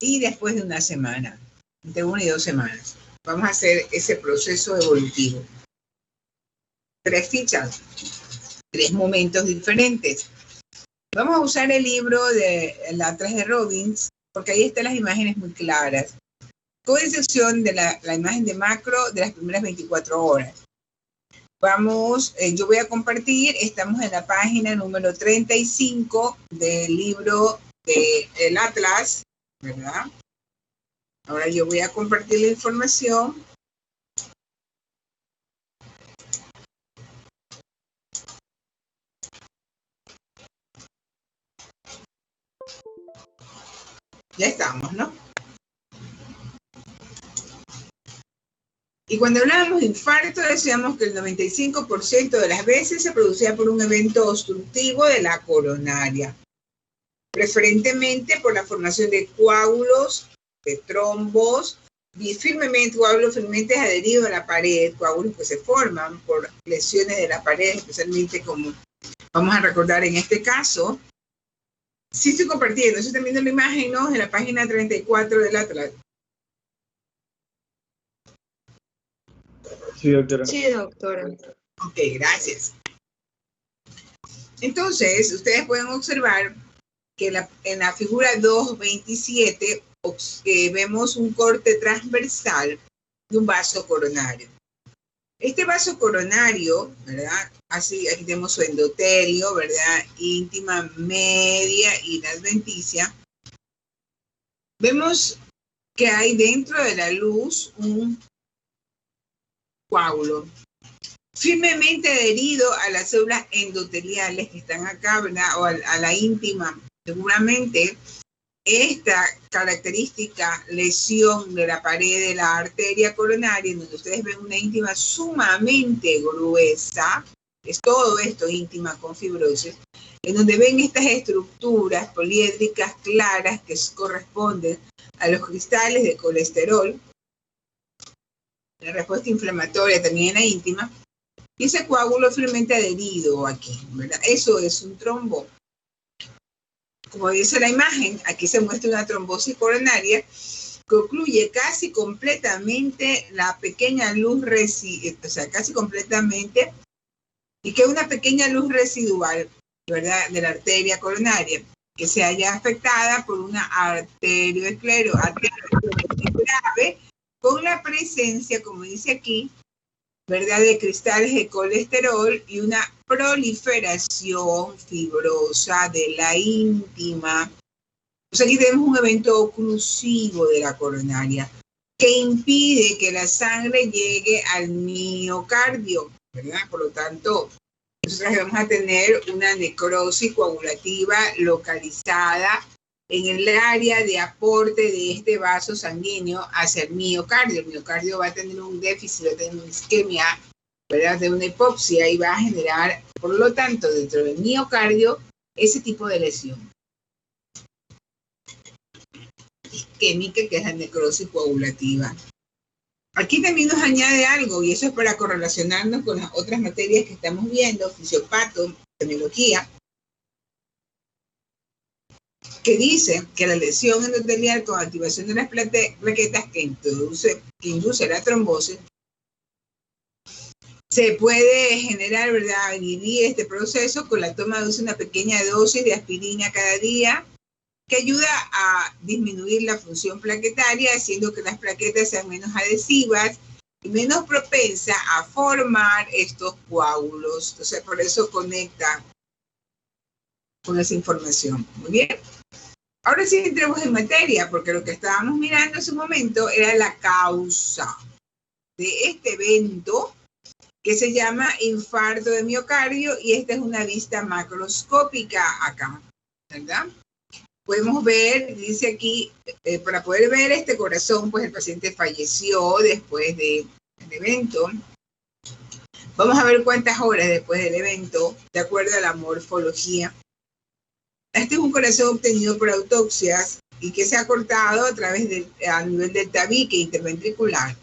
y después de una semana, entre 1 y 2 semanas. Vamos a hacer ese proceso evolutivo. 3 fichas, 3 momentos diferentes. Vamos a usar el libro de El Atlas de Robbins, porque ahí están las imágenes muy claras, con excepción de la imagen de macro de las primeras 24 horas. Vamos, yo voy a compartir, estamos en la página número 35 del libro de El Atlas, ¿verdad? Ahora yo voy a compartir la información. Ya estamos, ¿no? Y cuando hablábamos de infarto, decíamos que el 95% de las veces se producía por un evento obstructivo de la coronaria, preferentemente por la formación de coágulos, de trombos, coágulos firmemente adheridos a la pared, coágulos que se forman por lesiones de la pared, especialmente como vamos a recordar en este caso. Sí estoy compartiendo, sí están viendo la imagen, ¿no? En la página 34 del Atlas. Sí, doctora. Sí, doctora. Ok, gracias. Entonces, ustedes pueden observar que en la figura 2.27 vemos un corte transversal de un vaso coronario. Este vaso coronario, ¿verdad? Así, aquí tenemos su endotelio, ¿verdad? Íntima, media y la adventicia. Vemos que hay dentro de la luz un coágulo firmemente adherido a las células endoteliales que están acá, ¿verdad? O a la íntima. Seguramente esta característica lesión de la pared de la arteria coronaria, en donde ustedes ven una íntima sumamente gruesa, es todo esto íntima con fibrosis, en donde ven estas estructuras poliédricas claras que corresponden a los cristales de colesterol, la respuesta inflamatoria también en la íntima, y ese coágulo firmemente adherido aquí, ¿verdad? Eso es un trombo. Como dice la imagen, aquí se muestra una trombosis coronaria que ocluye casi completamente la pequeña luz casi completamente, y que es una pequeña luz residual, ¿verdad?, de la arteria coronaria, que se haya afectada por una arteriosclerosis grave, con la presencia, como dice aquí, ¿verdad?, de cristales de colesterol y una proliferación fibrosa de la íntima. Pues aquí tenemos un evento oclusivo de la coronaria que impide que la sangre llegue al miocardio, ¿verdad? Por lo tanto, nosotros vamos a tener una necrosis coagulativa localizada en el área de aporte de este vaso sanguíneo hacia el miocardio. El miocardio va a tener un déficit, va a tener una isquemia, ¿verdad?, de una hipoxia, y va a generar, por lo tanto, dentro del miocardio, ese tipo de lesión isquémica, que es la necrosis coagulativa. Aquí también nos añade algo, y eso es para correlacionarnos con las otras materias que estamos viendo, fisiopato, semiología, que dice que la lesión endotelial con activación de las plaquetas que induce la trombosis se puede generar, ¿verdad?, inhibir este proceso con la toma de una pequeña dosis de aspirina cada día, que ayuda a disminuir la función plaquetaria, haciendo que las plaquetas sean menos adhesivas y menos propensas a formar estos coágulos. Entonces, por eso conecta con esa información. Muy bien. Ahora sí entremos en materia, porque lo que estábamos mirando en su momento era la causa de este evento que se llama infarto de miocardio, y esta es una vista macroscópica acá, ¿verdad? Podemos ver, dice aquí, para poder ver este corazón, pues el paciente falleció después del evento. Vamos a ver cuántas horas después del evento, de acuerdo a la morfología. Este es un corazón obtenido por autopsias y que se ha cortado a nivel del tabique interventricular,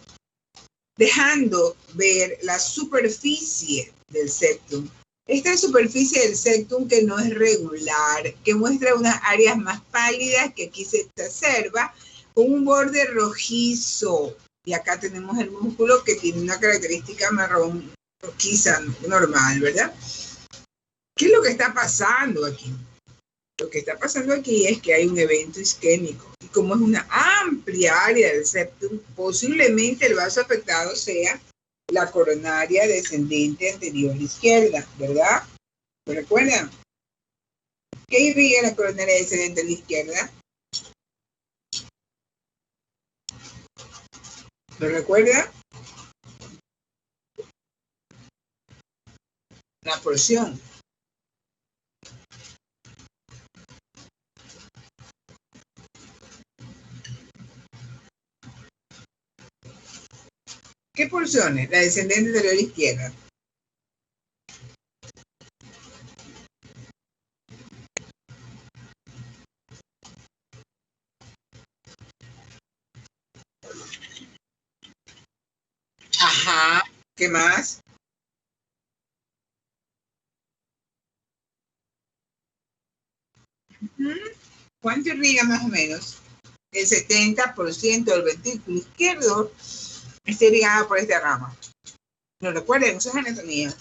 dejando ver la superficie del septum. Esta superficie del septum que no es regular, que muestra unas áreas más pálidas que aquí se exacerba, con un borde rojizo. Y acá tenemos el músculo que tiene una característica marrón rojiza normal, ¿verdad? ¿Qué es lo que está pasando aquí? Lo que está pasando aquí es que hay un evento isquémico. Y como es una amplia área del septum, posiblemente el vaso afectado sea la coronaria descendente anterior izquierda, ¿verdad? ¿Lo recuerdan? ¿Qué irriga la coronaria descendente a la izquierda? ¿Lo recuerda? La porción. ¿Qué porciones? La descendente anterior izquierda. Ajá. ¿Qué más? ¿Cuánto irriga más o menos? El 70% del ventrículo izquierdo está irrigado por esta rama. ¿Lo recuerden? Eso es anatomía.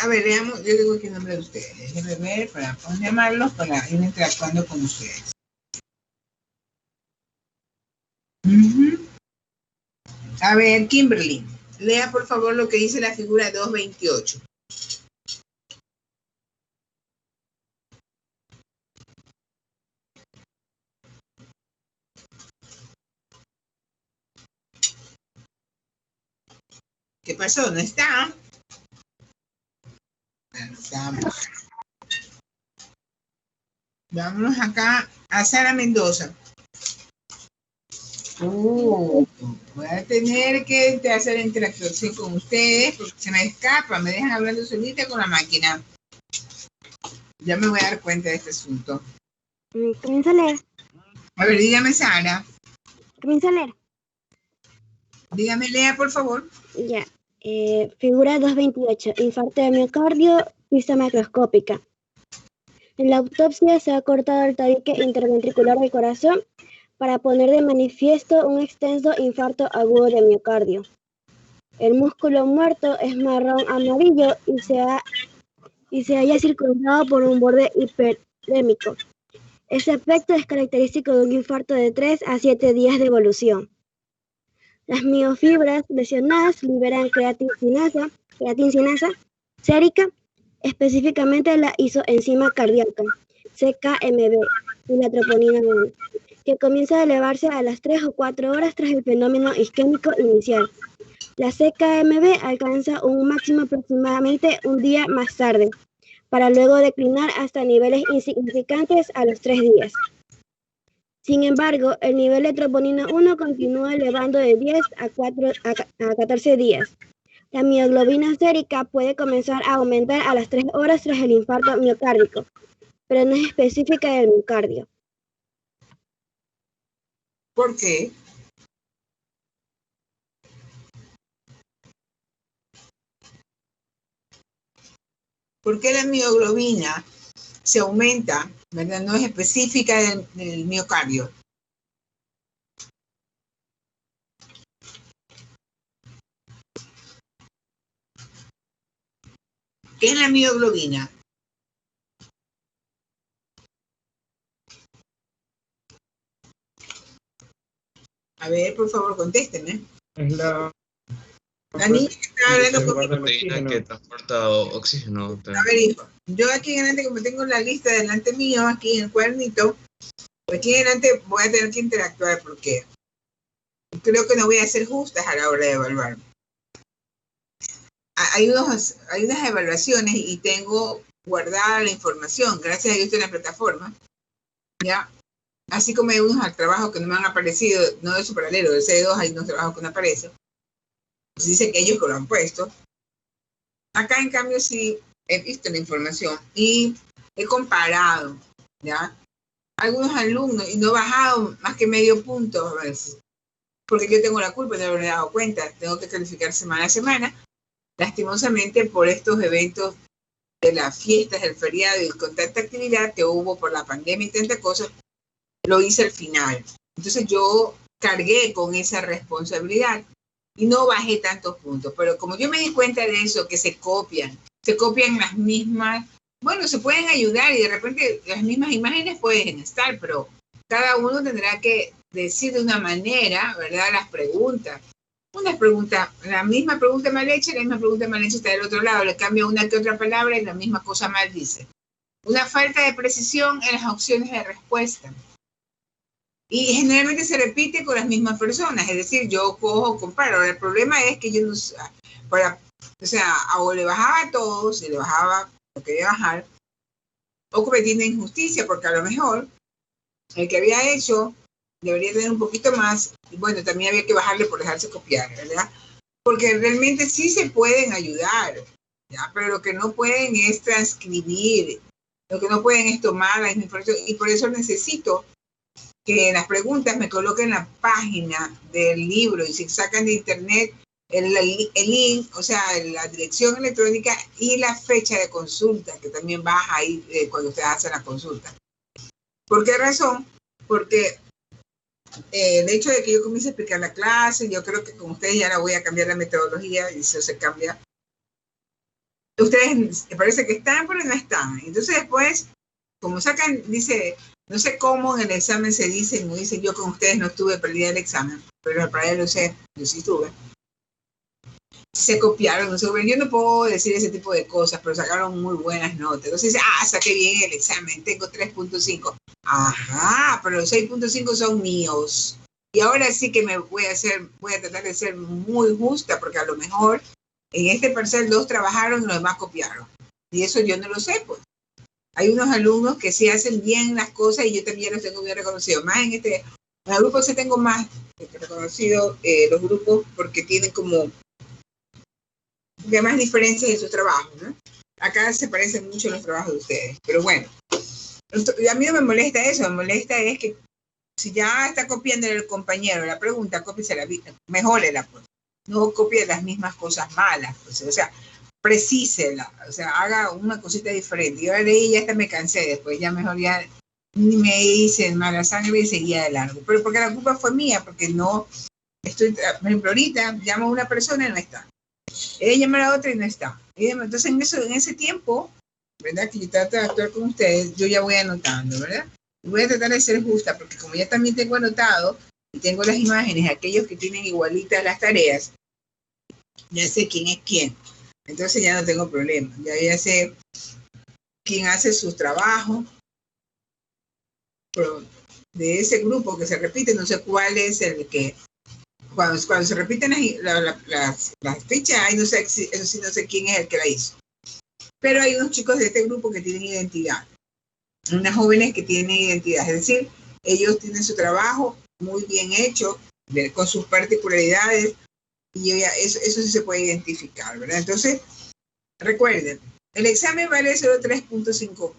A ver, leamos, yo digo qué nombre de ustedes. Déjenme ver para poder llamarlos para ir interactuando con ustedes. A ver, Kimberly, lea por favor lo que dice la figura 228. ¿Qué pasó? ¿No está? Vamos. Vámonos acá a Sara Mendoza. Voy a tener que hacer interacción con ustedes porque se me escapa, me dejan hablando solita con la máquina. Ya me voy a dar cuenta de este asunto. Comienza a leer. A ver, dígame, Sara. Comienza a leer. Dígame, lea, por favor. Ya. Figura 228. Infarto de miocardio, vista macroscópica. En la autopsia se ha cortado el tabique interventricular del corazón para poner de manifiesto un extenso infarto agudo de miocardio. El músculo muerto es marrón amarillo y se halla circundado por un borde hiperrémico. Ese efecto es característico de un infarto de 3 a 7 días de evolución. Las miofibras lesionadas liberan creatincinasa sérica, específicamente la isoenzima cardíaca, CKMB, y la troponina 1, que comienza a elevarse a las 3 o 4 horas tras el fenómeno isquémico inicial. La CKMB alcanza un máximo aproximadamente un día más tarde, para luego declinar hasta niveles insignificantes a los 3 días. Sin embargo, el nivel de troponina 1 continúa elevando de 10 a 14 días. La mioglobina sérica puede comenzar a aumentar a las 3 horas tras el infarto miocárdico, pero no es específica del miocardio. ¿Por qué? ¿Por qué la mioglobina se aumenta, ¿verdad? No es específica del miocardio. ¿Qué es la mioglobina? A ver, por favor, contésteme. Es la Dani está hablando conmigo. Proteína que transporta oxígeno. A ver, hijo, yo aquí en adelante, como tengo la lista delante mío, aquí en el cuadernito, pues aquí en adelante voy a tener que interactuar porque creo que no voy a ser justas a la hora de evaluar. Hay unas evaluaciones y tengo guardada la información, gracias a Dios en la plataforma, ¿ya? Así como hay unos trabajos que no me han aparecido, no de su paralelo, del C2 hay unos trabajos que no aparecen. Pues dice que ellos lo han puesto. Acá, en cambio, sí he visto la información y he comparado, ¿ya? Algunos alumnos y no he bajado más que medio punto a veces, porque yo tengo la culpa de no haberme dado cuenta, tengo que calificar semana a semana, lastimosamente por estos eventos de las fiestas, del feriado y con tanta actividad que hubo por la pandemia y tantas cosas, lo hice al final. Entonces yo cargué con esa responsabilidad y no bajé tantos puntos, pero como yo me di cuenta de eso, que se copian las mismas, bueno, se pueden ayudar y de repente las mismas imágenes pueden estar, pero cada uno tendrá que decir de una manera, ¿verdad? Las preguntas. Unas preguntas, la misma pregunta mal hecha, la misma pregunta mal hecha está del otro lado, le cambia una que otra palabra y la misma cosa mal dice. Una falta de precisión en las opciones de respuesta. Y generalmente se repite con las mismas personas, es decir, yo cojo, comparo. El problema es que yo no, o le bajaba a todos, y le bajaba lo que quería bajar, o cometí una injusticia, porque a lo mejor el que había hecho debería tener un poquito más, y bueno, también había que bajarle por dejarse copiar, ¿verdad? Porque realmente sí se pueden ayudar, ¿ya? Pero lo que no pueden es transcribir, lo que no pueden es tomar la información, y por eso necesito que en las preguntas me coloquen la página del libro, y si sacan de internet el link, o sea, la dirección electrónica y la fecha de consulta, que también baja ahí cuando ustedes hacen la consulta. ¿Por qué razón? Porque el hecho de que yo comience a explicar la clase, yo creo que con ustedes ya la voy a cambiar la metodología y eso se cambia. Ustedes parece que están, pero no están. Entonces después, como sacan, dice, no sé cómo en el examen se dice, no dice yo con ustedes no estuve, perdí el examen, pero para él lo sé, yo sí estuve. Se copiaron, no sé, yo no puedo decir ese tipo de cosas, pero sacaron muy buenas notas. Entonces dice, saqué bien el examen, tengo 3.5. Ajá, pero los 6.5 son míos. Y ahora sí que voy a tratar de ser muy justa, porque a lo mejor en este parcial 2 trabajaron y los demás copiaron. Y eso yo no lo sé, pues. Hay unos alumnos que sí hacen bien las cosas y yo también los tengo bien reconocidos. Más en el grupo sí tengo más reconocido los grupos porque tienen como más diferencias en sus trabajos, ¿no? Acá se parecen mucho los trabajos de ustedes, pero bueno. A mí no me molesta eso, me molesta es que si ya está copiando el compañero la pregunta, cópiesela, mejórela, pues. No copie las mismas cosas malas, pues. O sea, precísela, o sea, haga una cosita diferente. Yo la leí y ya hasta me cansé, después ya mejor ya ni me hice mala sangre y seguía de largo. Pero porque la culpa fue mía, porque no estoy, por ejemplo, ahorita llamo a una persona y no está. Ella llama a la otra y no está. Entonces en ese tiempo, ¿verdad? Que yo trato de actuar con ustedes, yo ya voy anotando, ¿verdad? Y voy a tratar de ser justa, porque como ya también tengo anotado y tengo las imágenes, aquellos que tienen igualitas las tareas, ya sé quién es quién. Entonces ya no tengo problema. Ya sé quién hace sus trabajos. Pero de ese grupo que se repite, no sé cuál es el que cuando se repiten las fichas, ahí no sé, eso sí no sé quién es el que la hizo. Pero hay unos chicos de este grupo que tienen identidad, unas jóvenes que tienen identidad, es decir, ellos tienen su trabajo muy bien hecho, con sus particularidades, y eso sí se puede identificar, ¿verdad? Entonces, recuerden, el examen vale solo 3.5,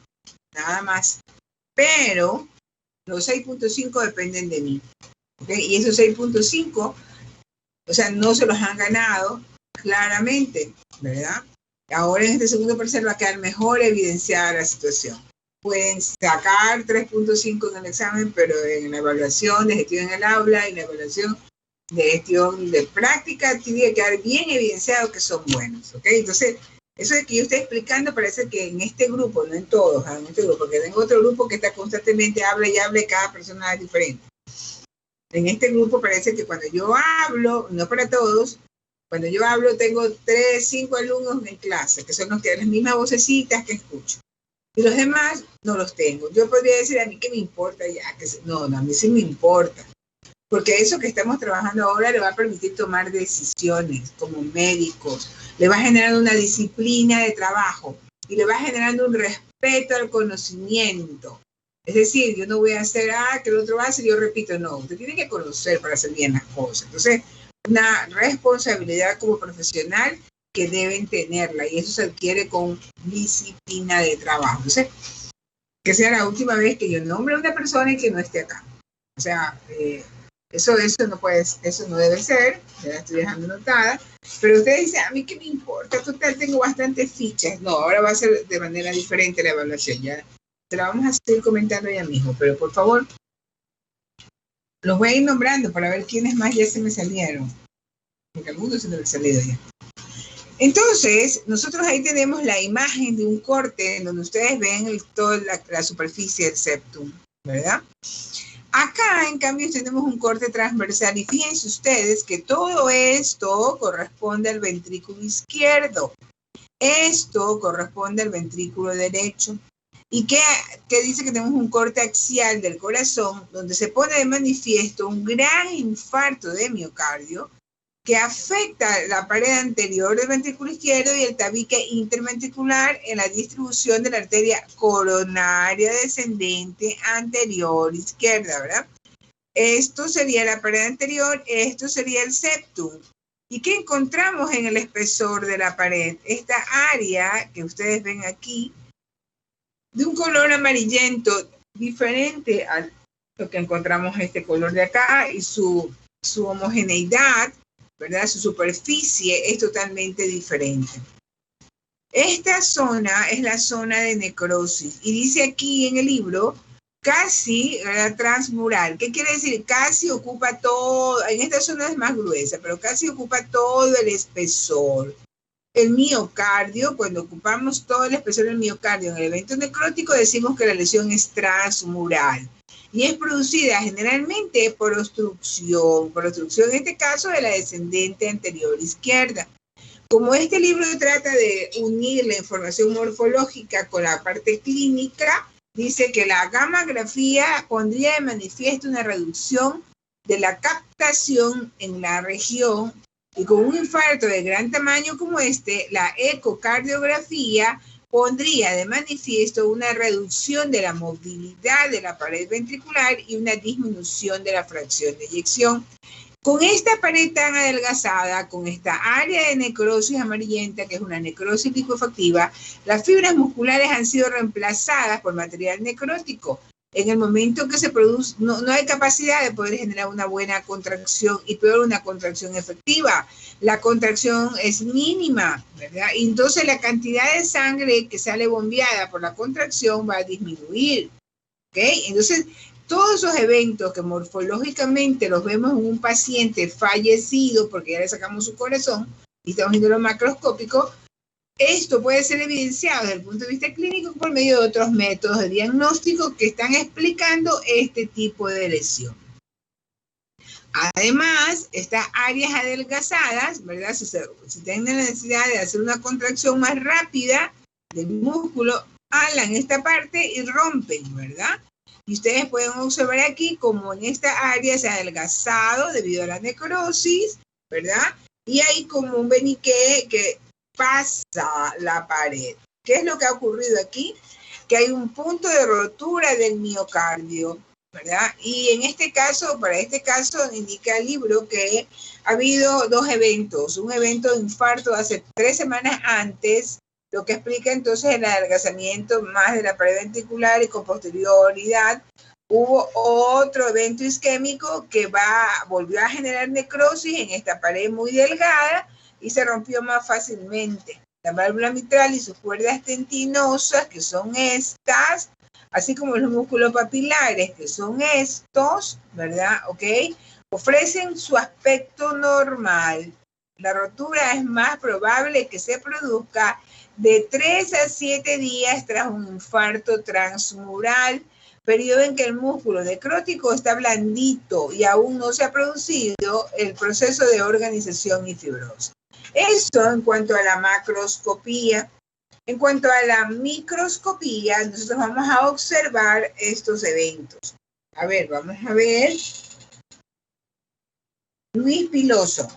nada más, pero los 6.5 dependen de mí, ¿ok? Y esos 6.5, o sea, no se los han ganado claramente, ¿verdad? Ahora en este segundo parcial va a quedar mejor evidenciada la situación. Pueden sacar 3.5 en el examen, pero en la evaluación de gestión en el aula y la evaluación de gestión de práctica tiene que quedar bien evidenciado que son buenos, ¿ok? Entonces, eso de que yo estoy explicando parece que en este grupo, no en todos, en este grupo, porque tengo otro grupo que está constantemente habla y habla, cada persona es diferente. En este grupo parece que cuando yo hablo, no para todos, cuando yo hablo tengo 3, 5 alumnos en clase, que son los que las mismas vocecitas que escucho. Y los demás no los tengo. Yo podría decir a mí que me importa ya, no, a mí sí me importa. Porque eso que estamos trabajando ahora le va a permitir tomar decisiones como médicos, le va generando una disciplina de trabajo y le va generando un respeto al conocimiento. Es decir, yo no voy a hacer, que el otro hace y yo repito, no, usted tiene que conocer para hacer bien las cosas. Entonces, una responsabilidad como profesional que deben tenerla y eso se adquiere con disciplina de trabajo. Entonces, que sea la última vez que yo nombre a una persona y que no esté acá. O sea, eso no puede, eso no debe ser, ya la estoy dejando anotada. Pero usted dice, a mí qué me importa, total, tengo bastantes fichas. No, ahora va a ser de manera diferente la evaluación, ya se la vamos a seguir comentando ya mismo, pero por favor, los voy a ir nombrando para ver quiénes más ya se me salieron, porque algunos se me han salido ya. Entonces, nosotros ahí tenemos la imagen de un corte en donde ustedes ven toda la superficie del septum, ¿verdad? Acá, en cambio, tenemos un corte transversal y fíjense ustedes que todo esto corresponde al ventrículo izquierdo. Esto corresponde al ventrículo derecho. ¿Y qué dice que tenemos un corte axial del corazón donde se pone de manifiesto un gran infarto de miocardio que afecta la pared anterior del ventrículo izquierdo y el tabique interventricular en la distribución de la arteria coronaria descendente anterior izquierda, ¿verdad? Esto sería la pared anterior, esto sería el septum. ¿Y qué encontramos en el espesor de la pared? Esta área que ustedes ven aquí, de un color amarillento diferente a lo que encontramos este color de acá y su homogeneidad, ¿verdad? Su superficie es totalmente diferente. Esta zona es la zona de necrosis y dice aquí en el libro casi transmural. ¿Qué quiere decir? Casi ocupa todo, en esta zona es más gruesa, pero casi ocupa todo el espesor. El miocardio, cuando ocupamos todo el espesor del miocardio en el evento necrótico, decimos que la lesión es transmural y es producida generalmente por obstrucción en este caso de la descendente anterior izquierda. Como este libro trata de unir la información morfológica con la parte clínica, dice que la gammagrafía pondría de manifiesto una reducción de la captación en la región y con un infarto de gran tamaño como este, la ecocardiografía pondría de manifiesto una reducción de la movilidad de la pared ventricular y una disminución de la fracción de eyección. Con esta pared tan adelgazada, con esta área de necrosis amarillenta, que es una necrosis licuefactiva, las fibras musculares han sido reemplazadas por material necrótico. En el momento que se produce, no hay capacidad de poder generar una buena contracción y peor una contracción efectiva. La contracción es mínima, ¿verdad? Y entonces la cantidad de sangre que sale bombeada por la contracción va a disminuir, ¿ok? Entonces, todos esos eventos que morfológicamente los vemos en un paciente fallecido porque ya le sacamos su corazón y estamos viendo lo macroscópico, esto puede ser evidenciado desde el punto de vista clínico por medio de otros métodos de diagnóstico que están explicando este tipo de lesión. Además, estas áreas adelgazadas, ¿verdad? Si tienen la necesidad de hacer una contracción más rápida del músculo, alan esta parte y rompen, ¿verdad? Y ustedes pueden observar aquí como en esta área se ha adelgazado debido a la necrosis, ¿verdad? Y hay como un veniqué que pasa la pared. ¿Qué es lo que ha ocurrido aquí? Que hay un punto de rotura del miocardio, ¿verdad? Y en este caso, para este caso, indica el libro que ha habido dos eventos. Un evento de infarto hace 3 semanas antes, lo que explica entonces el adelgazamiento más de la pared ventricular y con posterioridad hubo otro evento isquémico que volvió a generar necrosis en esta pared muy delgada y se rompió más fácilmente. La válvula mitral y sus cuerdas tentinosas, que son estas, así como los músculos papilares, que son estos, ¿verdad? ¿Ok? Ofrecen su aspecto normal. La rotura es más probable que se produzca de 3 a 7 días tras un infarto transmural, periodo en que el músculo necrótico está blandito y aún no se ha producido el proceso de organización y fibrosis. Esto en cuanto a la macroscopía. En cuanto a la microscopía, nosotros vamos a observar estos eventos. A ver, vamos a ver. Luis Piloso.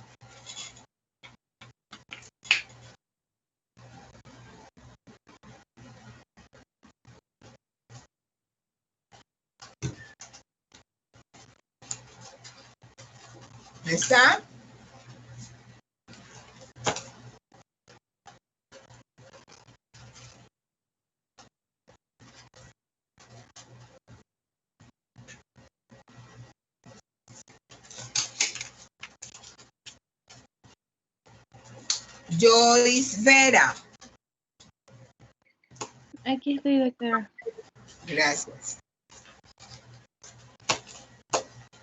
¿Está? Joyce Vera. Aquí estoy, doctora. Gracias.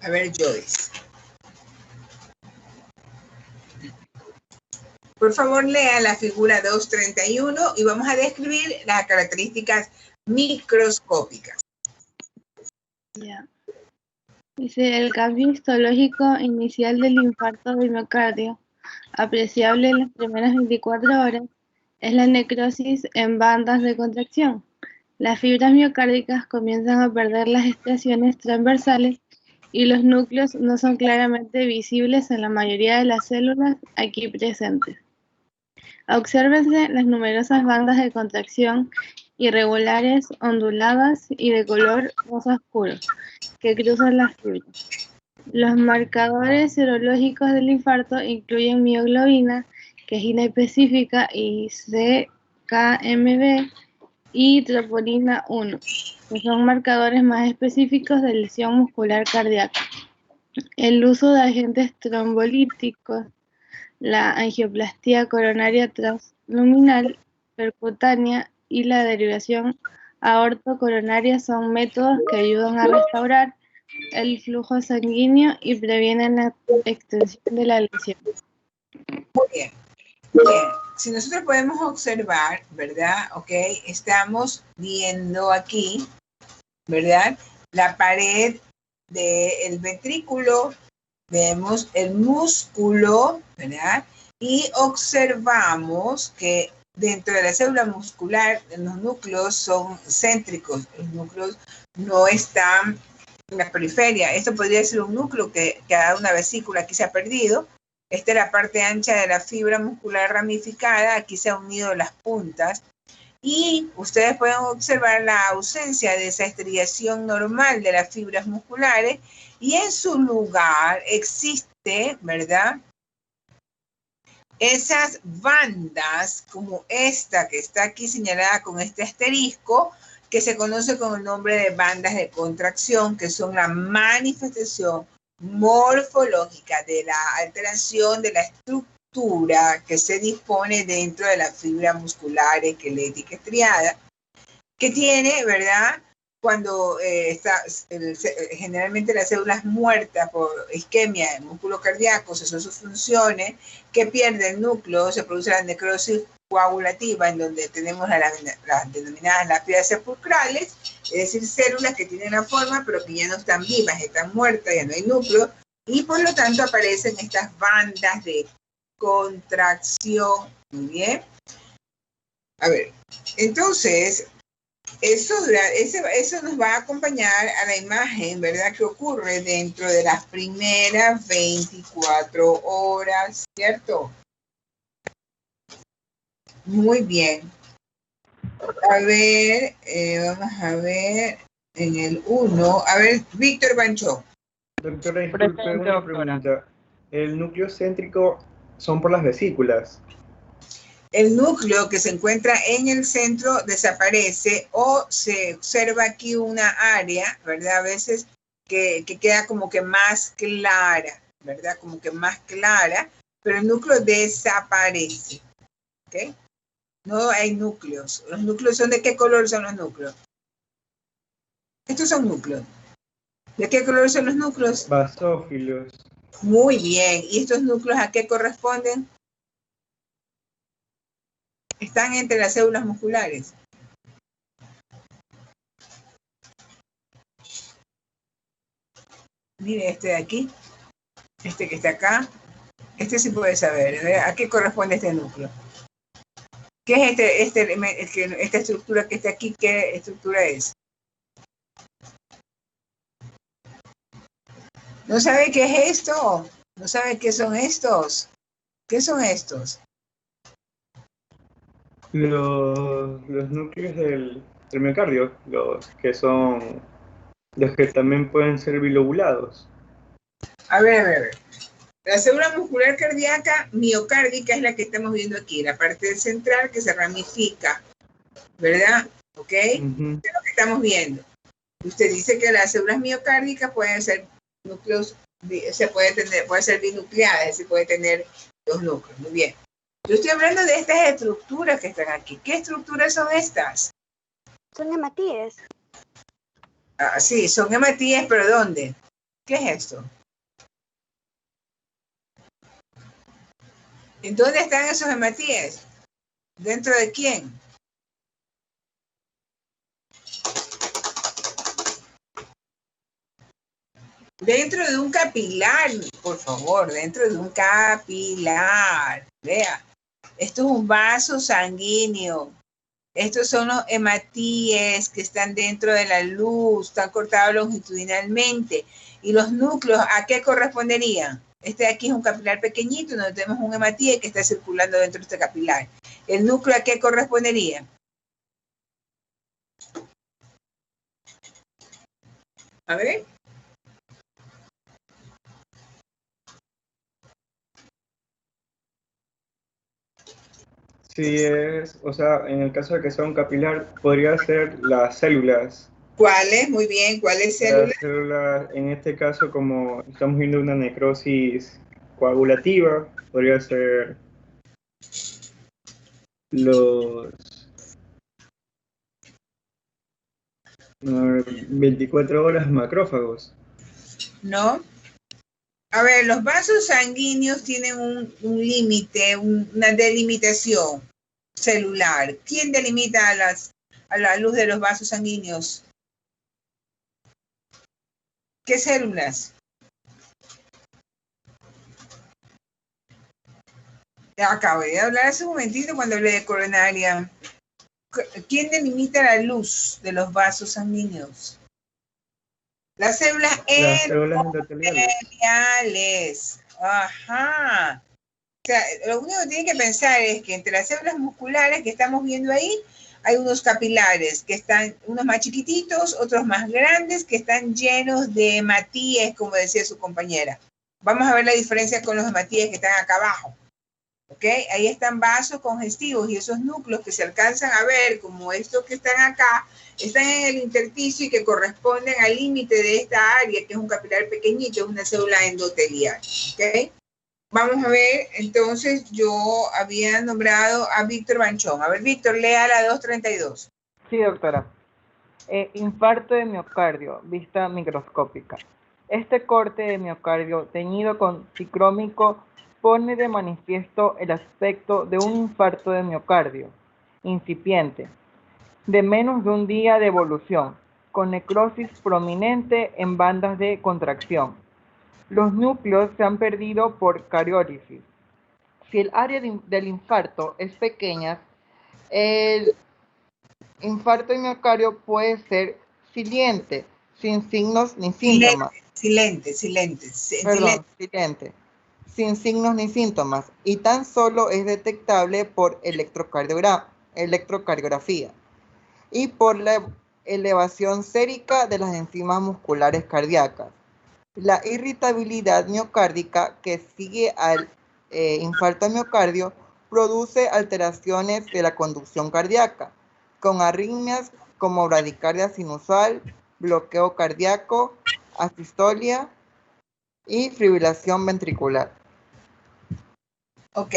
A ver, Joyce. Por favor, lea la figura 231 y vamos a describir las características microscópicas. Ya. Dice, el cambio histológico inicial del infarto del miocardio, apreciable en las primeras 24 horas, es la necrosis en bandas de contracción. Las fibras miocárdicas comienzan a perder las estaciones transversales y los núcleos no son claramente visibles en la mayoría de las células aquí presentes. Obsérvense las numerosas bandas de contracción irregulares, onduladas y de color rosa oscuro que cruzan las fibras. Los marcadores serológicos del infarto incluyen mioglobina, que es inespecífica, y CKMB y troponina 1, que son marcadores más específicos de lesión muscular cardíaca. El uso de agentes trombolíticos, la angioplastía coronaria transluminal percutánea y la derivación aortocoronaria son métodos que ayudan a restaurar el flujo sanguíneo y previenen la extensión de la lesión. Muy bien. Bien, si nosotros podemos observar, ¿verdad? Ok, estamos viendo aquí, ¿verdad? La pared del ventrículo, vemos el músculo, ¿verdad? Y observamos que dentro de la célula muscular, los núcleos son céntricos, los núcleos no están en la periferia. Esto podría ser un núcleo que ha dado una vesícula, aquí se ha perdido. Esta es la parte ancha de la fibra muscular ramificada, aquí se han unido las puntas. Y ustedes pueden observar la ausencia de esa estriación normal de las fibras musculares y en su lugar existe, ¿verdad? Esas bandas como esta que está aquí señalada con este asterisco, que se conoce con el nombre de bandas de contracción, que son la manifestación morfológica de la alteración de la estructura que se dispone dentro de la fibra muscular esquelética estriada, que tiene, ¿verdad? Cuando generalmente las células muertas por isquemia del músculo cardíaco, son sus funciones, que pierde el núcleo, se produce la necrosis coagulativa, en donde tenemos las denominadas lápidas sepulcrales, es decir, células que tienen la forma, pero que ya no están vivas, están muertas, ya no hay núcleo, y por lo tanto aparecen estas bandas de contracción. Muy bien. A ver, entonces, eso nos va a acompañar a la imagen, ¿verdad? Que ocurre dentro de las primeras 24 horas, ¿cierto? Muy bien. A ver, vamos a ver en el 1. A ver, Víctor Banchó. Doctora, disculpe, una pregunta. ¿El núcleo céntrico son por las vesículas? El núcleo que se encuentra en el centro desaparece o se observa aquí una área, ¿verdad? A veces que queda como que más clara, ¿verdad? Como que más clara, pero el núcleo desaparece, ¿ok? No hay núcleos. ¿Los núcleos son de qué color son los núcleos? Estos son núcleos. ¿De qué color son los núcleos? Basófilos. Muy bien. ¿Y estos núcleos a qué corresponden? Están entre las células musculares. Mire este de aquí, este que está acá, este sí puede saber, ¿verdad? ¿A qué corresponde este núcleo? ¿Qué es esta estructura que está aquí? ¿Qué estructura es? ¿No sabe qué es esto? ¿No sabe qué son estos? ¿Qué son estos? Los núcleos del miocardio, los que también pueden ser bilobulados. A ver. La célula muscular cardíaca miocárdica es la que estamos viendo aquí, la parte central que se ramifica, ¿verdad? ¿Ok? Uh-huh. Es lo que estamos viendo. Usted dice que las células miocárdicas pueden ser núcleos, puede ser binucleadas, es decir, puede tener dos núcleos. Muy bien. Yo estoy hablando de estas estructuras que están aquí. ¿Qué estructuras son estas? Son hematíes. Ah, sí, son hematíes, pero ¿dónde? ¿Qué es esto? ¿En dónde están esos hematíes? ¿Dentro de quién? Dentro de un capilar, por favor, dentro de un capilar. Vea, esto es un vaso sanguíneo. Estos son los hematíes que están dentro de la luz, están cortados longitudinalmente. ¿Y los núcleos a qué corresponderían? Este de aquí es un capilar pequeñito, donde tenemos un hematíe que está circulando dentro de este capilar. ¿El núcleo a qué correspondería? A ver. Si es, o sea, en el caso de que sea un capilar, podría ser las células. ¿Cuáles? Muy bien, ¿cuáles células? Las células, en este caso, como estamos viendo una necrosis coagulativa, podría ser los 24 horas macrófagos. No. A ver, los vasos sanguíneos tienen un límite, una delimitación celular. ¿Quién delimita a la luz de los vasos sanguíneos? ¿Qué células? Acabo de hablar hace un momentito cuando hablé de coronaria. ¿Quién delimita la luz de los vasos sanguíneos? Las células endoteliales. Ajá. O sea, lo único que tienen que pensar es que entre las células musculares que estamos viendo ahí, hay unos capilares que están, unos más chiquititos, otros más grandes, que están llenos de hematíes, como decía su compañera. Vamos a ver la diferencia con los hematíes que están acá abajo. ¿Ok? Ahí están vasos congestivos y esos núcleos que se alcanzan a ver, como estos que están acá, están en el intersticio y que corresponden al límite de esta área, que es un capilar pequeñito, es una célula endotelial. ¿Ok? Vamos a ver, entonces yo había nombrado a Víctor Banchón. A ver, Víctor, lea la 232. Sí, doctora. Infarto de miocardio, vista microscópica. Este corte de miocardio teñido con ciclómico pone de manifiesto el aspecto de un infarto de miocardio incipiente, de menos de un día de evolución, con necrosis prominente en bandas de contracción. Los núcleos se han perdido por cariólisis. Si el área del infarto es pequeña, el infarto de miocardio puede ser silente, sin signos ni síntomas. Silente, Sin signos ni síntomas, y tan solo es detectable por electrocardiografía y por la elevación sérica de las enzimas musculares cardíacas. La irritabilidad miocárdica que sigue al infarto de miocardio produce alteraciones de la conducción cardíaca, con arritmias como bradicardia sinusal, bloqueo cardíaco, asistolia y fibrilación ventricular. Ok.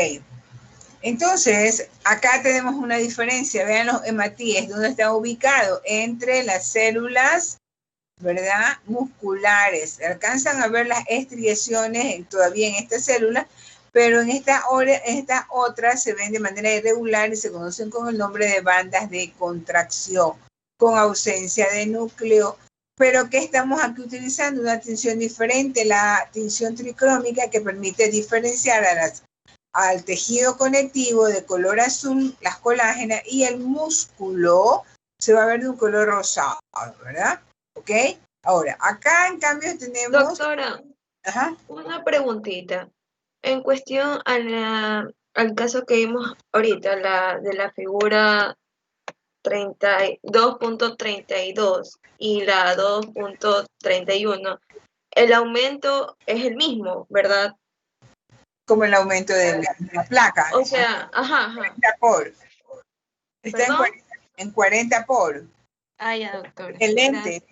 Entonces, acá tenemos una diferencia. Vean los hematíes, ¿dónde están ubicados? Entre las células, ¿verdad? Musculares. Alcanzan a ver las estriaciones todavía en esta célula, pero en estas otras se ven de manera irregular y se conocen con el nombre de bandas de contracción, con ausencia de núcleo. Pero ¿qué estamos aquí utilizando? Una tinción diferente, la tinción tricrómica, que permite diferenciar al tejido conectivo de color azul, las colágenas, y el músculo se va a ver de un color rosado, ¿verdad? ¿Ok? Ahora, acá en cambio tenemos... Doctora, Ajá. una preguntita. En cuestión al caso que vimos ahorita, de la figura 2.32 y la 2.31, el aumento es el mismo, ¿verdad? Como el aumento de la placa. O sea, ajá. 40 por. Está en 40 por. Ah, ya, doctora. El lente.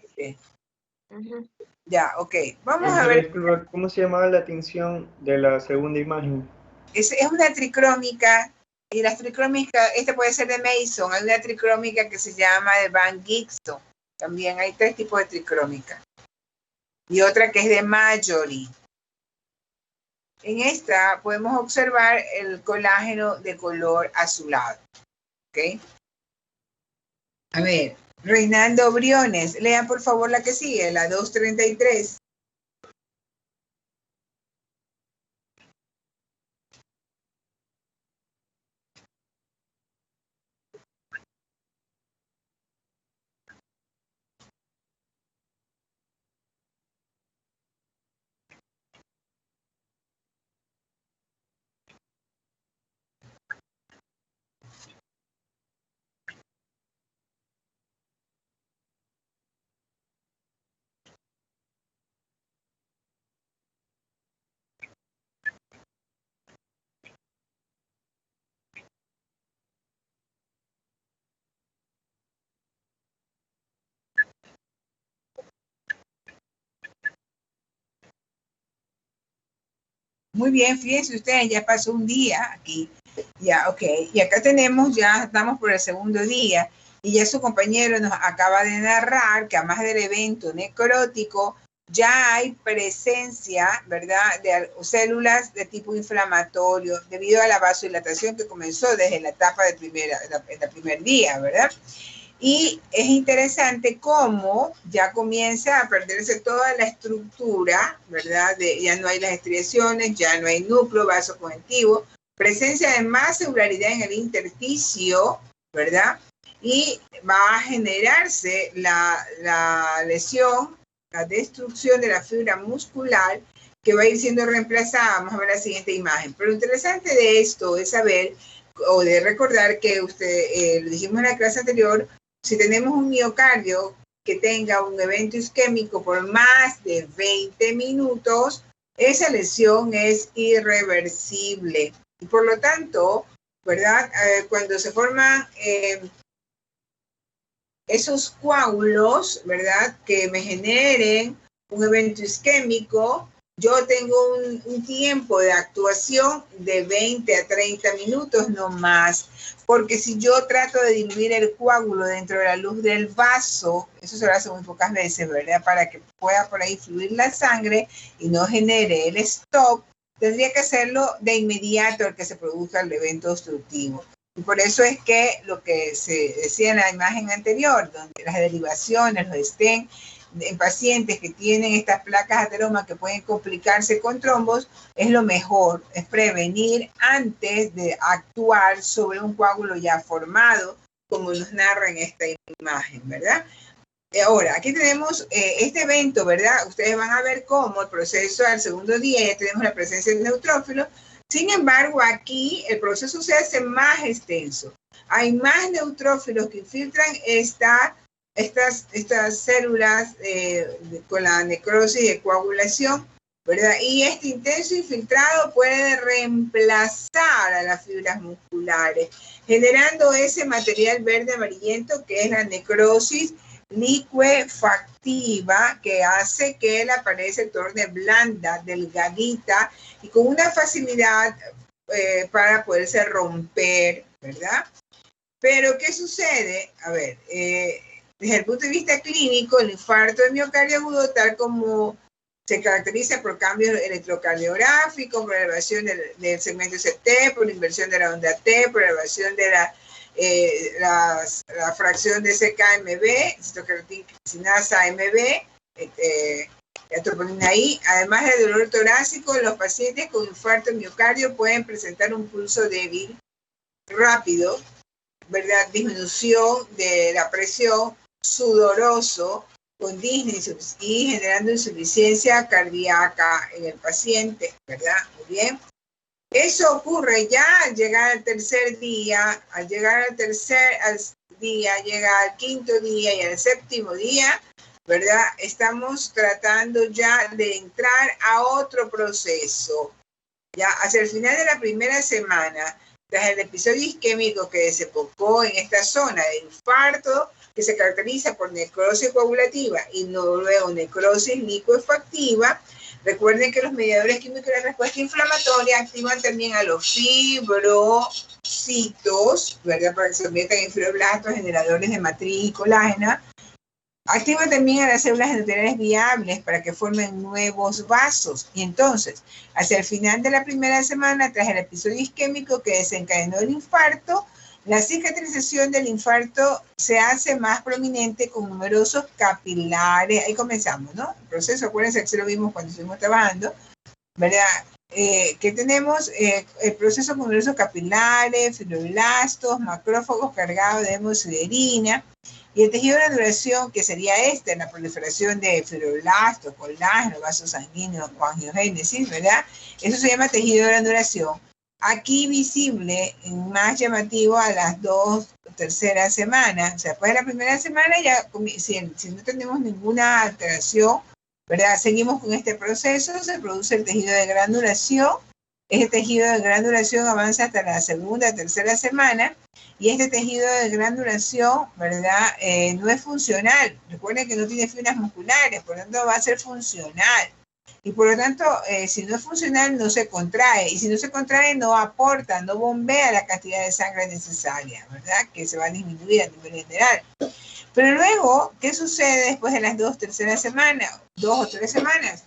Ya, ok. Vamos a ver. ¿Cómo se llamaba la tinción de la segunda imagen? Es una tricrómica, y las tricrómicas, esta puede ser de Mason, hay una tricrómica que se llama de Van Gigston. También hay 3 tipos de tricrómica. Y otra que es de Mallory. En esta podemos observar el colágeno de color azulado. ¿Ok? A ver, Reinaldo Briones, lean por favor la que sigue, la 233. Muy bien, fíjense ustedes, ya pasó un día aquí. Ya, ok. Y acá tenemos, ya estamos por el segundo día. Y ya su compañero nos acaba de narrar que además del evento necrótico, ya hay presencia, ¿verdad?, de células de tipo inflamatorio debido a la vasodilatación que comenzó desde la etapa del primer día, ¿verdad? Y es interesante cómo ya comienza a perderse toda la estructura, ¿verdad? Ya no hay las estriaciones, ya no hay núcleo vasoconjuntivo, presencia de más celularidad en el intersticio, ¿verdad? Y va a generarse la lesión, la destrucción de la fibra muscular que va a ir siendo reemplazada. Vamos a ver la siguiente imagen. Pero lo interesante de esto es saber o de recordar que lo dijimos en la clase anterior, si tenemos un miocardio que tenga un evento isquémico por más de 20 minutos, esa lesión es irreversible. Y por lo tanto, ¿verdad? Cuando se forman esos coágulos, ¿verdad?, que me generen un evento isquémico, yo tengo un tiempo de actuación de 20 a 30 minutos, no más. Porque si yo trato de diluir el coágulo dentro de la luz del vaso, eso se lo hace muy pocas veces, ¿verdad?, para que pueda por ahí fluir la sangre y no genere el stop, tendría que hacerlo de inmediato al que se produzca el evento obstructivo. Y por eso es que lo que se decía en la imagen anterior, donde las derivaciones, los estén en pacientes que tienen estas placas ateromas que pueden complicarse con trombos, es lo mejor, es prevenir antes de actuar sobre un coágulo ya formado, como nos narra en esta imagen, ¿verdad? Ahora, aquí tenemos este evento, ¿verdad? Ustedes van a ver cómo el proceso al segundo día ya tenemos la presencia de neutrófilos. Sin embargo, aquí el proceso se hace más extenso. Hay más neutrófilos que infiltran estas células con la necrosis de coagulación, ¿verdad? Y este intenso infiltrado puede reemplazar a las fibras musculares, generando ese material verde amarillento que es la necrosis licuefactiva, que hace que la pared se torne blanda, delgadita y con una facilidad para poderse romper, ¿verdad? Pero, ¿qué sucede? A ver, desde el punto de vista clínico, el infarto de miocardio agudo, tal como se caracteriza por cambios electrocardiográficos, por elevación del segmento CT, por inversión de la onda T, por elevación de la fracción de CKMB, citocarotinosinasa MB, la troponina I. Además del dolor torácico, los pacientes con infarto de miocardio pueden presentar un pulso débil, rápido, ¿verdad? Disminución de la presión, sudoroso, con disney y generando insuficiencia cardíaca en el paciente, ¿verdad? Muy bien. Eso ocurre ya al llegar al tercer día, llega al quinto día y al séptimo día, ¿verdad? Estamos tratando ya de entrar a otro proceso. Ya hacia el final de la primera semana, tras el episodio isquémico que desembocó en esta zona de infarto, que se caracteriza por necrosis coagulativa y luego necrosis licuefactiva, Recuerden que los mediadores químicos de la respuesta inflamatoria activan también a los fibrocitos, ¿verdad? Para que se conviertan en fibroblastos generadores de matriz y colágena. Activa también a las células endoteliales viables para que formen nuevos vasos. Y entonces, hacia el final de la primera semana, tras el episodio isquémico que desencadenó el infarto, la cicatrización del infarto se hace más prominente con numerosos capilares. Ahí comenzamos, ¿no? El proceso, acuérdense que se lo vimos cuando estuvimos trabajando, ¿verdad? Que tenemos el proceso con numerosos capilares, fibroblastos, macrófagos cargados de hemosiderina, y el tejido de granulación, que sería la proliferación de fibroblastos, colágeno, vasos sanguíneos o angiogénesis, ¿verdad? Eso se llama tejido de granulación. Aquí visible, más llamativo, a las 2 o terceras semanas. O sea, después de la primera semana, ya si no tenemos ninguna alteración, ¿verdad? Seguimos con este proceso, se produce el tejido de granulación. Este tejido de granulación avanza hasta la segunda, tercera semana, y este tejido de granulación, ¿verdad? No es funcional. Recuerden que no tiene fibras musculares, por lo tanto va a ser funcional. Y por lo tanto, si no es funcional, no se contrae. Y si no se contrae, no aporta, no bombea la cantidad de sangre necesaria, ¿verdad? Que se va a disminuir a nivel general. Pero luego, ¿qué sucede después de las 2 terceras semanas? 2 o 3 semanas.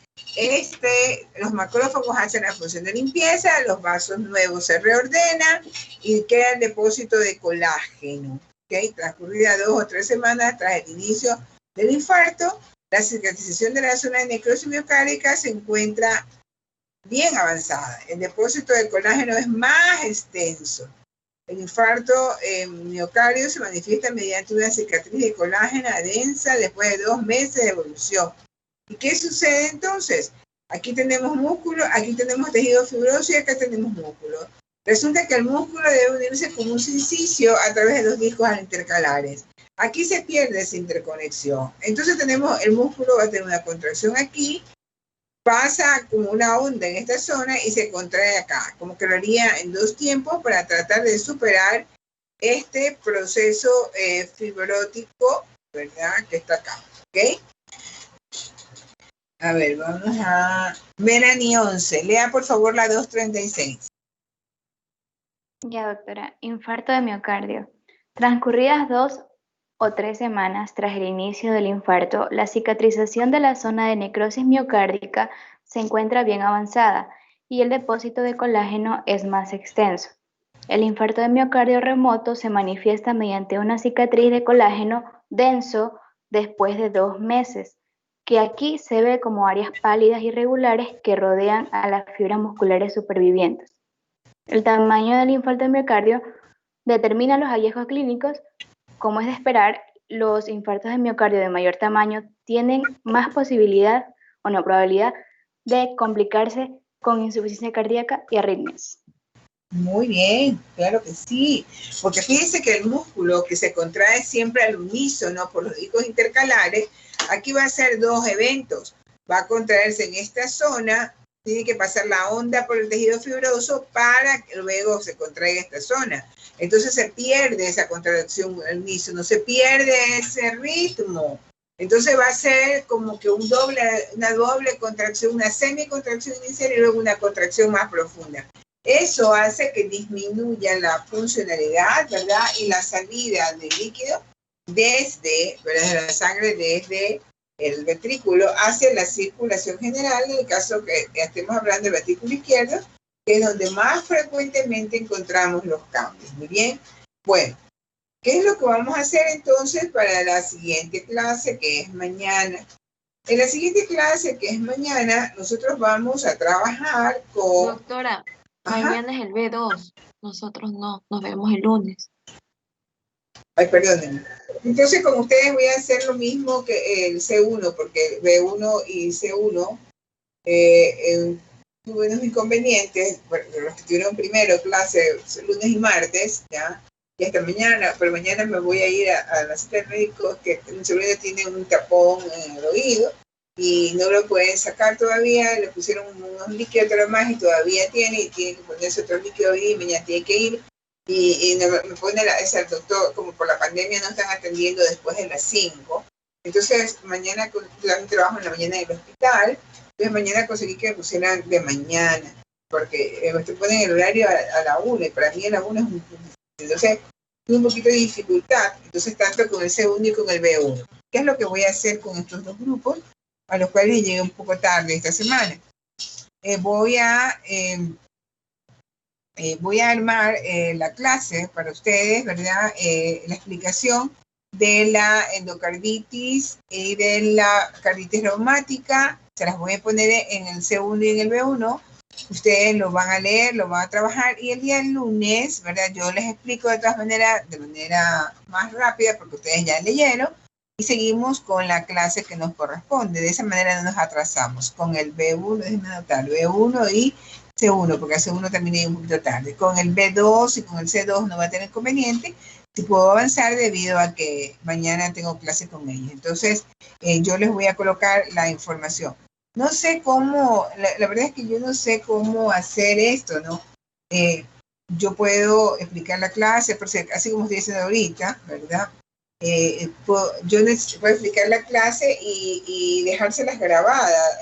Los macrófagos hacen la función de limpieza, los vasos nuevos se reordenan y queda el depósito de colágeno. ¿Okay? Transcurridas 2 o 3 semanas tras el inicio del infarto, la cicatrización de la zona de necrosis miocárdica se encuentra bien avanzada. El depósito de colágeno es más extenso. El infarto miocardio se manifiesta mediante una cicatriz de colágeno densa después de 2 meses de evolución. ¿Y qué sucede entonces? Aquí tenemos músculo, aquí tenemos tejido fibroso y acá tenemos músculo. Resulta que el músculo debe unirse con un silicio a través de los discos intercalares. Aquí se pierde esa interconexión. Entonces el músculo va a tener una contracción aquí, pasa como una onda en esta zona y se contrae acá, como que lo haría en 2 tiempos para tratar de superar este proceso fibrótico, ¿verdad? Que está acá, ¿ok? A ver, vamos a Melanie 11. Lea por favor la 236. Ya, doctora. Infarto de miocardio. Transcurridas 2 o 3 semanas tras el inicio del infarto, la cicatrización de la zona de necrosis miocárdica se encuentra bien avanzada y el depósito de colágeno es más extenso. El infarto de miocardio remoto se manifiesta mediante una cicatriz de colágeno denso después de 2 meses, que aquí se ve como áreas pálidas irregulares que rodean a las fibras musculares supervivientes. El tamaño del infarto de miocardio determina los hallazgos clínicos. Como es de esperar, los infartos de miocardio de mayor tamaño tienen más probabilidad de complicarse con insuficiencia cardíaca y arritmias. Muy bien, claro que sí, porque fíjense que el músculo que se contrae siempre al unísono por los discos intercalares, aquí va a ser 2 eventos. Va a contraerse en esta zona, tiene que pasar la onda por el tejido fibroso para que luego se contraiga esta zona. Entonces se pierde esa contracción al unísono, se pierde ese ritmo. Entonces va a ser como que una doble contracción, una semicontracción inicial y luego una contracción más profunda. Eso hace que disminuya la funcionalidad, ¿verdad? Y la salida de líquido desde, ¿verdad? La sangre desde el ventrículo hacia la circulación general, en el caso que estemos hablando del ventrículo izquierdo, que es donde más frecuentemente encontramos los cambios. Muy bien. Bueno, ¿qué es lo que vamos a hacer entonces para la siguiente clase, que es mañana? En la siguiente clase, que es mañana, nosotros vamos a trabajar con... Doctora, Ajá. mañana es el B2. Nosotros no, nos vemos el lunes. Ay, perdónenme. Entonces, con ustedes voy a hacer lo mismo que el C1, porque B1 y C1 tuve unos inconvenientes, los que tuvieron primero clase lunes y martes, ¿ya? Y hasta mañana, pero mañana me voy a ir a la cita del médico, que mi sobrino tiene un tapón en el oído y no lo pueden sacar todavía, le pusieron unos líquidos más y todavía tiene que ponerse otro líquido y mañana tiene que ir. Y me pone el doctor, como por la pandemia no están atendiendo después de las 5. Entonces, mañana también trabajo en la mañana en el hospital Entonces mañana conseguí que pusieran de mañana, porque me ponen el horario a la 1, y para mí a la 1 es un... Entonces, tuve un poquito de dificultad, entonces tanto con el C1 y con el B1. ¿Qué es lo que voy a hacer con estos dos grupos, a los cuales llegué un poco tarde esta semana? Voy a armar la clase para ustedes, ¿verdad? La explicación de la endocarditis y de la carditis reumática. Se las voy a poner en el C1 y en el B1. Ustedes lo van a leer, lo van a trabajar, y el día lunes, ¿verdad? Yo les explico de todas maneras, de manera más rápida, porque ustedes ya leyeron, y seguimos con la clase que nos corresponde. De esa manera no nos atrasamos. Con el B1, déjenme anotar, B1 y C1, porque el C1 terminé un poquito tarde. Con el B2 y con el C2 no va a tener inconveniente, si puedo avanzar debido a que mañana tengo clase con ellos. Entonces, yo les voy a colocar la información. No sé cómo, la verdad es que yo no sé cómo hacer esto, ¿no? Yo puedo explicar la clase, así como estoy diciendo ahorita, ¿verdad? Yo puedo explicar la clase y dejárselas grabadas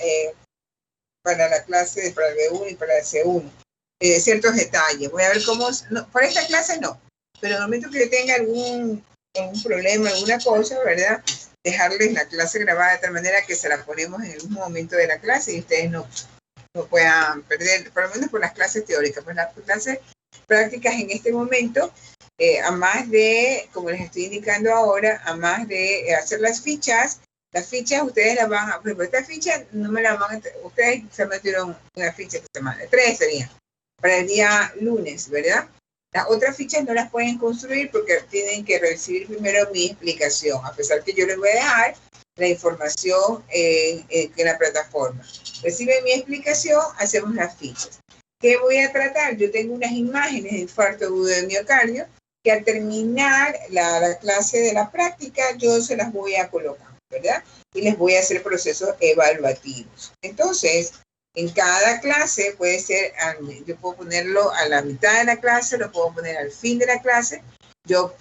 para la clase, para el B1 y para el C1. Ciertos detalles. Voy a ver cómo, no, para esta clase no, pero en el momento que yo tenga algún problema, alguna cosa, ¿verdad? Dejarles la clase grabada de tal manera que se la ponemos en el mismo momento de la clase y ustedes no puedan perder, por lo menos por las clases teóricas. Pues las clases prácticas en este momento, a más de, como les estoy indicando ahora, a más de hacer las fichas ustedes las van a, por ejemplo, esta ficha no me la van a, ustedes se metieron una ficha esta semana, 3 serían, para el día lunes, ¿verdad? Las otras fichas no las pueden construir porque tienen que recibir primero mi explicación, a pesar que yo les voy a dejar la información en la plataforma. Reciben mi explicación, hacemos las fichas. ¿Qué voy a tratar? Yo tengo unas imágenes de infarto agudo de miocardio que al terminar la clase de la práctica yo se las voy a colocar, ¿verdad? Y les voy a hacer procesos evaluativos. Entonces, en cada clase puede ser, yo puedo ponerlo a la mitad de la clase, lo puedo poner al fin de la clase. Yo,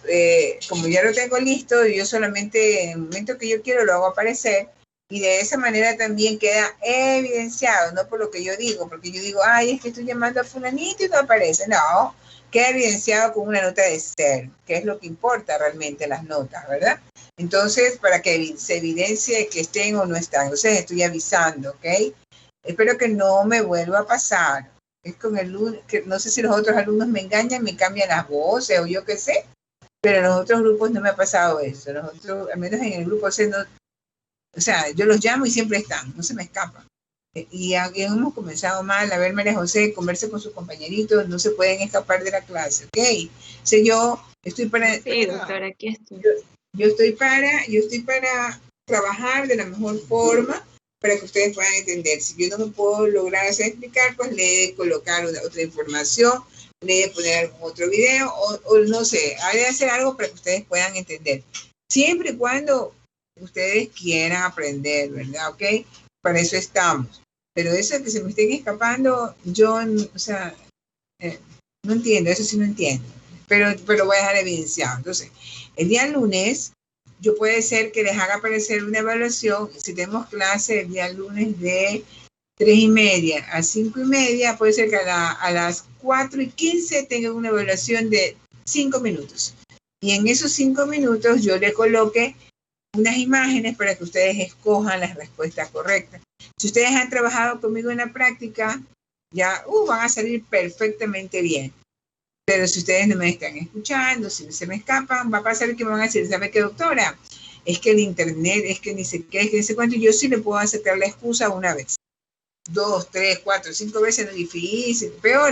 como ya lo tengo listo, yo solamente en el momento que yo quiero lo hago aparecer, y de esa manera también queda evidenciado, no por lo que yo digo, porque yo digo, ay, es que estoy llamando a fulanito y no aparece. No, queda evidenciado con una nota de 0, que es lo que importa realmente, las notas, ¿verdad? Entonces, para que se evidencie que estén o no están. Entonces, estoy avisando, ¿ok? Espero que no me vuelva a pasar. Es con el lunes, que no sé si los otros alumnos me engañan, me cambian las voces o yo qué sé, pero en los otros grupos no me ha pasado eso. Los otros, al menos en el grupo C, no, o sea, yo los llamo y siempre están, no se me escapan. Y hemos comenzado mal. A ver, María José, converse con sus compañeritos, no se pueden escapar de la clase, ¿ok? O sea, yo estoy para... Sí, doctora, aquí estoy. Yo estoy para trabajar de la mejor forma para que ustedes puedan entender. Si yo no me puedo lograr hacer explicar, pues le he de colocar otra información, le he de poner algún otro video, o no sé, hay de hacer algo para que ustedes puedan entender. Siempre y cuando ustedes quieran aprender, ¿verdad? ¿Ok? Para eso estamos. Pero eso de que se me estén escapando, yo, o sea, no entiendo, eso sí no entiendo. Pero lo voy a dejar evidenciado. Entonces, el día lunes, yo puede ser que les haga aparecer una evaluación. Si tenemos clase el día lunes de 3:30 a 5:30, puede ser que a las 4:15 tengan una evaluación de 5 minutos. Y en esos 5 minutos yo le coloque unas imágenes para que ustedes escojan las respuestas correctas. Si ustedes han trabajado conmigo en la práctica, ya van a salir perfectamente bien. Pero si ustedes no me están escuchando, si se me escapan, va a pasar que me van a decir, ¿sabe qué, doctora? Es que el internet, es que ni sé qué, es que ni sé cuánto. Yo sí le puedo aceptar la excusa una vez. 2, 3, 4, 5 veces no es difícil. Peor,